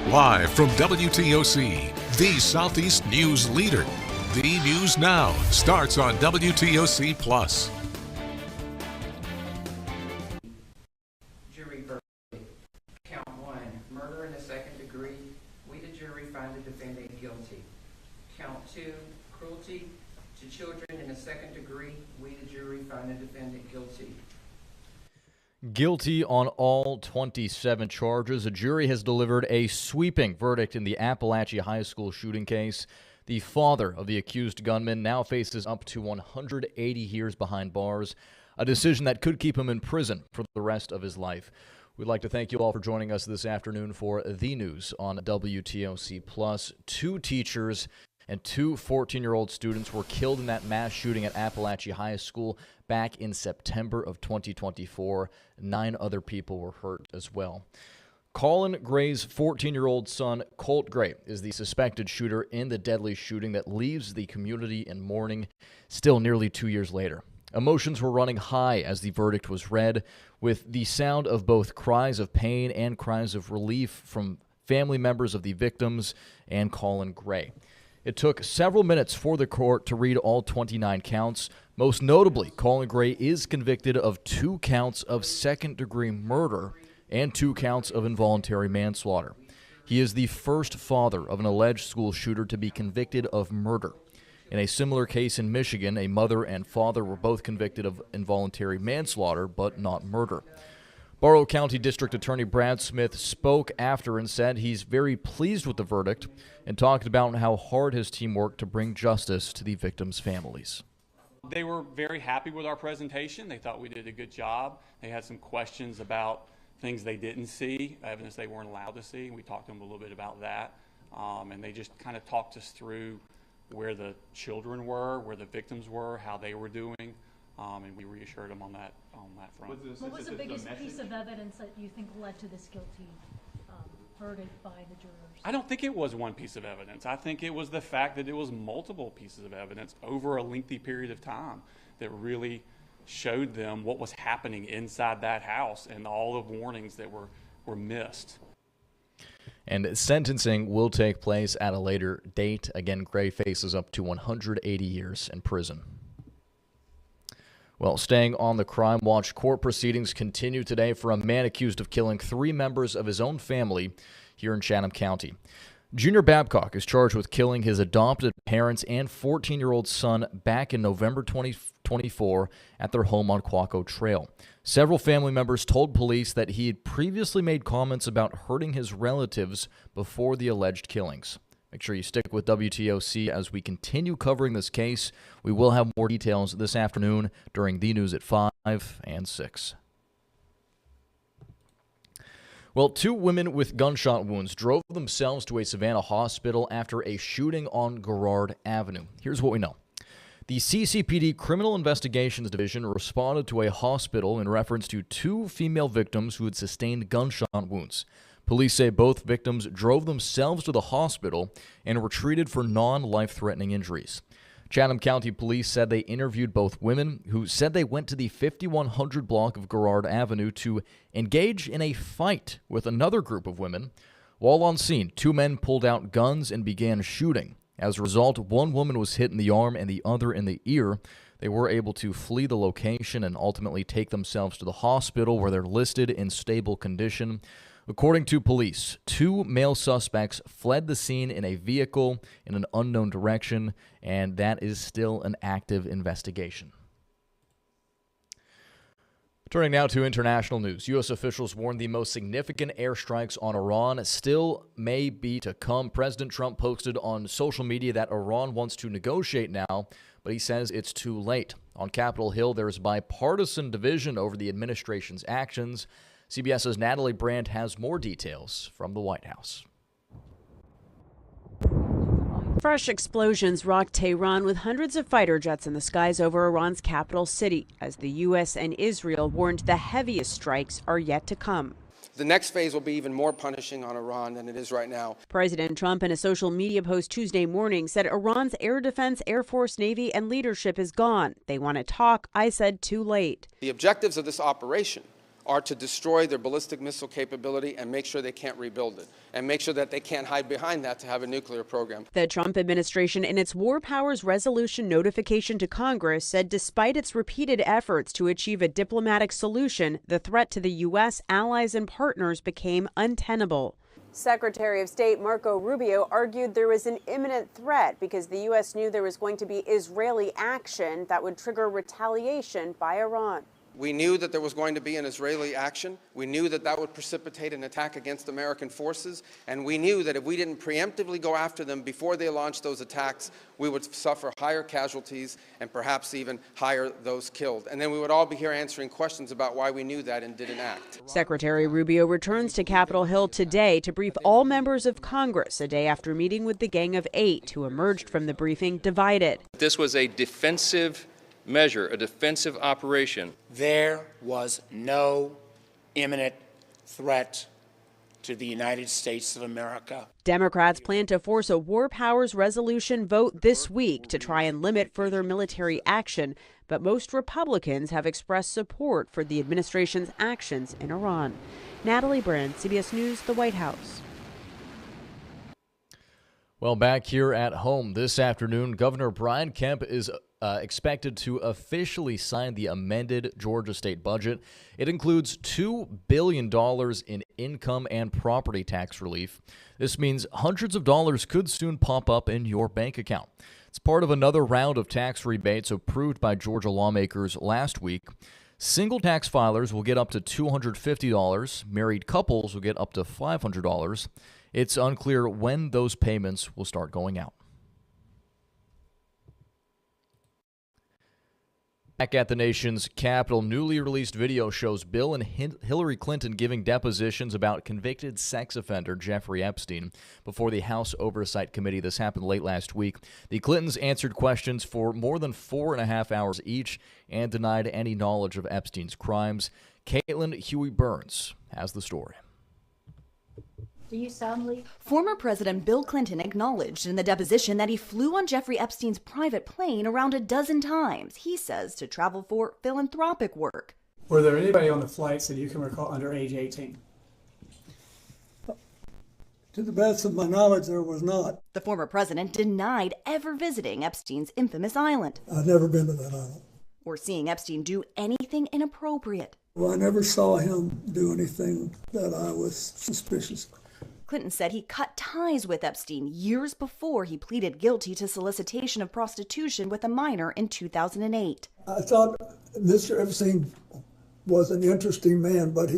Live from WTOC, the Southeast News leader. The News Now starts on WTOC Plus. Jury verdict. Count 1, murder in the second degree. We, the jury, find the defendant guilty. Count 2, cruelty to children in the second degree. We, the jury, find the defendant guilty. Guilty on all 27 charges. A jury has delivered a sweeping verdict in the Appalachia High School shooting case. The father of the accused gunman now faces up to 180 years behind bars, a decision that could keep him in prison for the rest of his life. We'd like to thank you all for joining us this afternoon for the news on WTOC Plus. 2 teachers and 2 14-year-old students were killed in that mass shooting at Appalachia High School back in September of 2024. 9 other people were hurt as well. Colin Gray's 14-year-old son, Colt Gray, is the suspected shooter in the deadly shooting that leaves the community in mourning still nearly 2 years later. Emotions were running high as the verdict was read, with the sound of both cries of pain and cries of relief from family members of the victims and Colin Gray. It took several minutes for the court to read all 29 counts. Most notably, Colin Gray is convicted of 2 counts of second-degree murder and 2 counts of involuntary manslaughter. He is the first father of an alleged school shooter to be convicted of murder. In a similar case in Michigan, a mother and father were both convicted of involuntary manslaughter, but not murder. Barrow County District Attorney Brad Smith spoke after and said he's very pleased with the verdict and talked about how hard his team worked to bring justice to the victims' families. They were very happy with our presentation. They thought we did a good job. They had some questions about things they didn't see, evidence they weren't allowed to see. We talked to them a little bit about that, and they just kind of talked us through where the children were, where the victims were, how they were doing, and we reassured them on that front. What was the biggest piece of evidence that you think led to this guilty verdict by the jurors? I don't think it was one piece of evidence. I think it was the fact that it was multiple pieces of evidence over a lengthy period of time that really showed them what was happening inside that house and all the warnings that were missed. And sentencing will take place at a later date. Again, Gray faces up to 180 years in prison. Well, staying on the crime watch, court proceedings continue today for a man accused of killing 3 members of his own family here in Chatham County. Junior Babcock is charged with killing his adopted parents and 14-year-old son back in November 2024 at their home on Quaco Trail. Several family members told police that he had previously made comments about hurting his relatives before the alleged killings. Make sure you stick with WTOC as we continue covering this case. We will have more details this afternoon during the news at 5 and 6. Well, 2 women with gunshot wounds drove themselves to a Savannah hospital after a shooting on Garrard Avenue. Here's what we know. The CCPD Criminal Investigations Division responded to a hospital in reference to 2 female victims who had sustained gunshot wounds. Police say both victims drove themselves to the hospital and were treated for non-life-threatening injuries. Chatham County Police said they interviewed both women who said they went to the 5100 block of Garrard Avenue to engage in a fight with another group of women. While on scene, 2 men pulled out guns and began shooting. As a result, 1 woman was hit in the arm and the other in the ear. They were able to flee the location and ultimately take themselves to the hospital where they're listed in stable condition. According to police, 2 male suspects fled the scene in a vehicle in an unknown direction, and that is still an active investigation. Turning now to international news. U.S. officials warned the most significant airstrikes on Iran still may be to come. President Trump posted on social media that Iran wants to negotiate now, but he says it's too late. On Capitol Hill, there is bipartisan division over the administration's actions. CBS's Natalie Brandt has more details from the White House. Fresh explosions rocked Tehran with hundreds of fighter jets in the skies over Iran's capital city, as the U.S. and Israel warned the heaviest strikes are yet to come. The next phase will be even more punishing on Iran than it is right now. President Trump, in a social media post Tuesday morning, said Iran's air defense, Air Force, Navy, and leadership is gone. They want to talk. I said too late. The objectives of this operation are to destroy their ballistic missile capability and make sure they can't rebuild it, and make sure that they can't hide behind that to have a nuclear program. The Trump administration, in its War Powers Resolution notification to Congress, said despite its repeated efforts to achieve a diplomatic solution, the threat to the U.S., allies, and partners became untenable. Secretary of State Marco Rubio argued there was an imminent threat because the U.S. knew there was going to be Israeli action that would trigger retaliation by Iran. We knew that there was going to be an Israeli action. We knew that that would precipitate an attack against American forces. And we knew that if we didn't preemptively go after them before they launched those attacks, we would suffer higher casualties and perhaps even higher those killed. And then we would all be here answering questions about why we knew that and didn't act. Secretary Rubio returns to Capitol Hill today to brief all members of Congress a day after meeting with the Gang of Eight, who emerged from the briefing divided. This was a defensive measure, a defensive operation. There was no imminent threat to the United States of America. Democrats plan to force a War Powers Resolution vote this week to try and limit further military action, but most Republicans have expressed support for the administration's actions in Iran. Natalie Brand, CBS News, the White House. Well, back here at home this afternoon, Governor Brian Kemp is expected to officially sign the amended Georgia state budget. It includes $2 billion in income and property tax relief. This means hundreds of dollars could soon pop up in your bank account. It's part of another round of tax rebates approved by Georgia lawmakers last week. Single tax filers will get up to $250. Married couples will get up to $500. It's unclear when those payments will start going out. Back at the nation's capital, newly released video shows Bill and Hillary Clinton giving depositions about convicted sex offender Jeffrey Epstein before the House Oversight Committee. This happened late last week. The Clintons answered questions for more than 4.5 hours each and denied any knowledge of Epstein's crimes. Caitlin Huey-Burns has the story. Do you soundly? Former President Bill Clinton acknowledged in the deposition that he flew on Jeffrey Epstein's private plane around a dozen times, he says, to travel for philanthropic work. Were there anybody on the flights that you can recall under age 18? To the best of my knowledge, there was not. The former president denied ever visiting Epstein's infamous island. I've never been to that island. Or seeing Epstein do anything inappropriate. Well, I never saw him do anything that I was suspicious of. Clinton said he cut ties with Epstein years before he pleaded guilty to solicitation of prostitution with a minor in 2008. I thought Mr. Epstein was an interesting man, but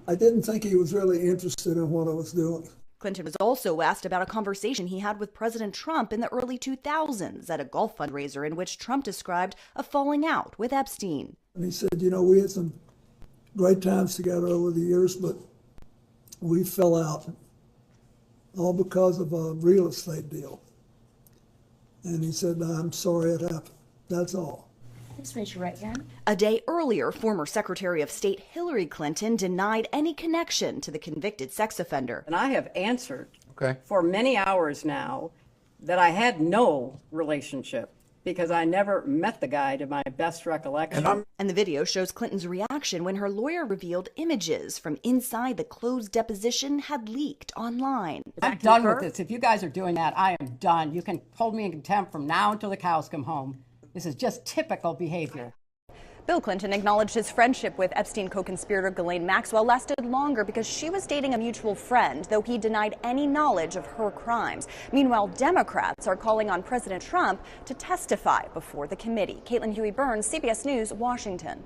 I didn't think he was really interested in what I was doing. Clinton was also asked about a conversation he had with President Trump in the early 2000s at a golf fundraiser in which Trump described a falling out with Epstein. And he said, we had some great times together over the years, but we fell out, all because of a real estate deal. And he said, I'm sorry it happened. That's all. Please raise your right hand. A day earlier, former Secretary of State Hillary Clinton denied any connection to the convicted sex offender. And I have answered for many hours now that I had no relationship, because I never met the guy to my best recollection. And the video shows Clinton's reaction when her lawyer revealed images from inside the closed deposition had leaked online. I'm done with this. If you guys are doing that, I am done. You can hold me in contempt from now until the cows come home. This is just typical behavior. Bill Clinton acknowledged his friendship with Epstein co-conspirator Ghislaine Maxwell lasted longer because she was dating a mutual friend, though he denied any knowledge of her crimes. Meanwhile, Democrats are calling on President Trump to testify before the committee. Caitlin Huey-Burns, CBS News, Washington.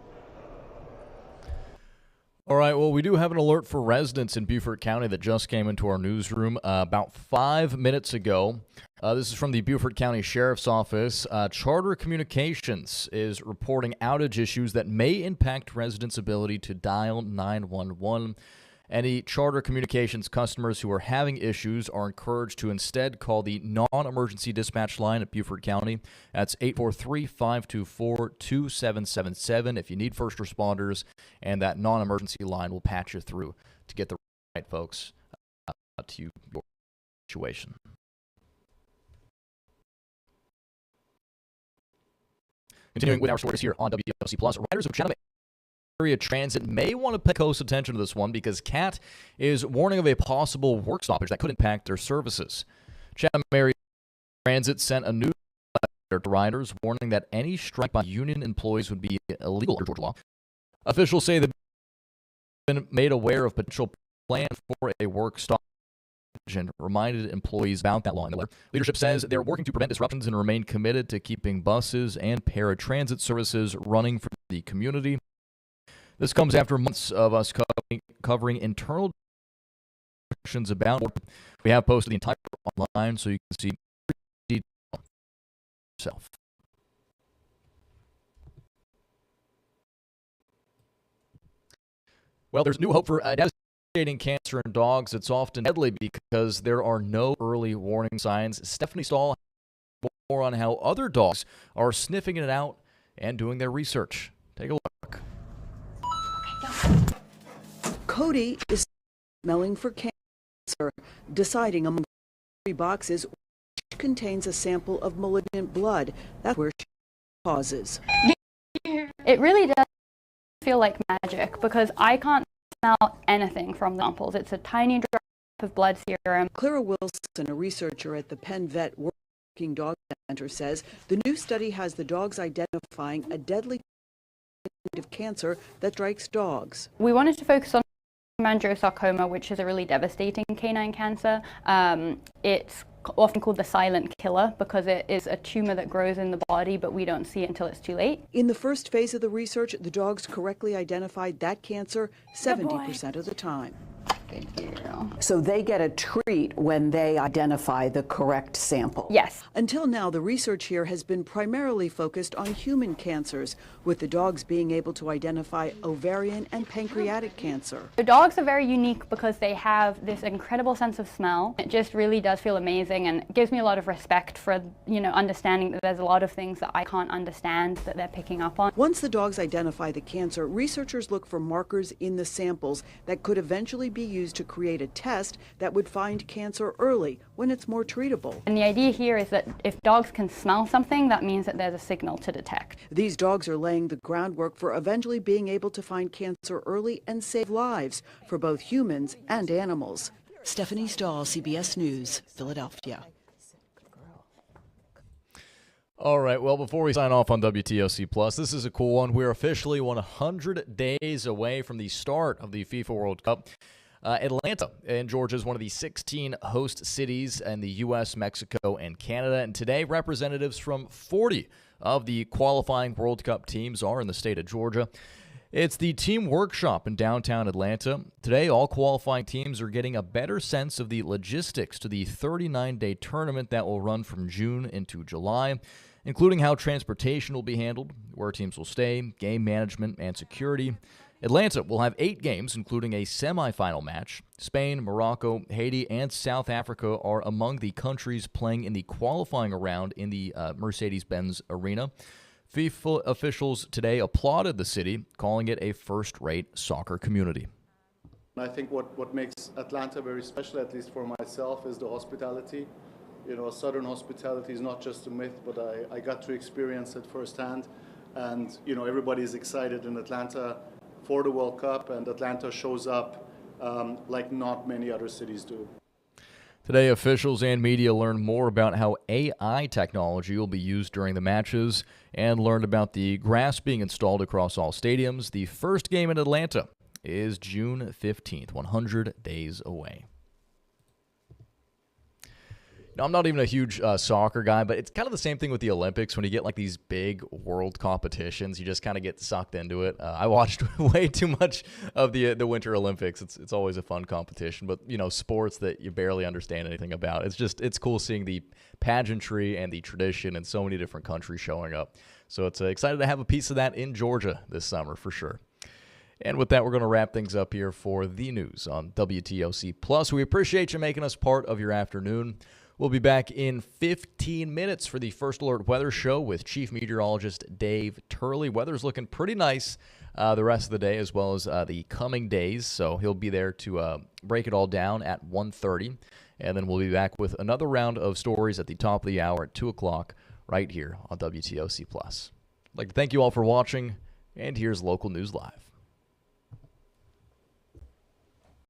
All right, well, we do have an alert for residents in Beaufort County that just came into our newsroom about 5 minutes ago. This is from the Beaufort County Sheriff's Office. Charter Communications is reporting outage issues that may impact residents' ability to dial 911. Any Charter Communications customers who are having issues are encouraged to instead call the non-emergency dispatch line at Beaufort County. That's 843-524-2777 if you need first responders, and that non-emergency line will patch you through to get the right folks to your situation. Continuing with our stories here on WTOC Plus, riders of Chatham Area Transit may want to pay close attention to this one because CAT is warning of a possible work stoppage that could impact their services. Chatham Area Transit sent a newsletter to riders warning that any strike by union employees would be illegal under Georgia law. Officials say they've been made aware of potential plan for a work stoppage and reminded employees about that law in the letter. Leadership says they're working to prevent disruptions and remain committed to keeping buses and paratransit services running for the community. This comes after months of us covering internal discussions about it. We have posted the entire online so you can see detail yourself. Well, there's new hope for devastating cancer in dogs. It's often deadly because there are no early warning signs. Stephanie Stahl has more on how other dogs are sniffing it out and doing their research. Take a look. Cody is smelling for cancer, deciding among 3 boxes which contains a sample of malignant blood. That's where she pauses. It really does feel like magic because I can't smell anything from the samples. It's a tiny drop of blood serum. Clara Wilson, a researcher at the Penn Vet Working Dog Center, says the new study has the dogs identifying a deadly kind of cancer that strikes dogs. We wanted to focus on mandragosarcoma, which is a really devastating canine cancer. It's often called the silent killer because it is a tumor that grows in the body, but we don't see it until it's too late. In the first phase of the research, the dogs correctly identified that cancer 70% of the time. Thank you. So they get a treat when they identify the correct sample? Yes. Until now, the research here has been primarily focused on human cancers, with the dogs being able to identify ovarian and pancreatic cancer. The dogs are very unique because they have this incredible sense of smell. It just really does feel amazing and gives me a lot of respect for, understanding that there's a lot of things that I can't understand that they're picking up on. Once the dogs identify the cancer, researchers look for markers in the samples that could eventually be used to create a test that would find cancer early when it's more treatable. And the idea here is that if dogs can smell something, that means that there's a signal to detect. These dogs are laying the groundwork for eventually being able to find cancer early and save lives for both humans and animals. Stephanie Stahl, CBS News, Philadelphia. All right, well, before we sign off on WTOC Plus, this is a cool one. We're officially 100 days away from the start of the FIFA World Cup. Atlanta in Georgia is one of the 16 host cities in the U.S., Mexico, and Canada. And today, representatives from 40 of the qualifying World Cup teams are in the state of Georgia. It's the team workshop in downtown Atlanta. Today, all qualifying teams are getting a better sense of the logistics to the 39-day tournament that will run from June into July, including how transportation will be handled, where teams will stay, game management, and security. Atlanta will have 8 games, including a semifinal match. Spain, Morocco, Haiti, and South Africa are among the countries playing in the qualifying round in the Mercedes-Benz Arena. FIFA officials today applauded the city, calling it a first-rate soccer community. I think what makes Atlanta very special, at least for myself, is the hospitality. Southern hospitality is not just a myth, but I got to experience it firsthand. And, everybody is excited in Atlanta for the World Cup, and Atlanta shows up like not many other cities do. Today, officials and media learned more about how AI technology will be used during the matches and learned about the grass being installed across all stadiums. The first game in Atlanta is June 15th, 100 days away. Now, I'm not even a huge soccer guy, but it's kind of the same thing with the Olympics. When you get like these big world competitions, you just kind of get sucked into it. I watched way too much of the Winter Olympics. It's always a fun competition, but sports that you barely understand anything about. It's cool seeing the pageantry and the tradition and so many different countries showing up. So it's excited to have a piece of that in Georgia this summer for sure. And with that, we're going to wrap things up here for the news on WTOC Plus. We appreciate you making us part of your afternoon. We'll be back in 15 minutes for the First Alert Weather Show with Chief Meteorologist Dave Turley. Weather's looking pretty nice the rest of the day as well as the coming days, so he'll be there to break it all down at 1:30. And then we'll be back with another round of stories at the top of the hour at 2 o'clock right here on WTOC Plus. I'd like to thank you all for watching, and here's Local News Live.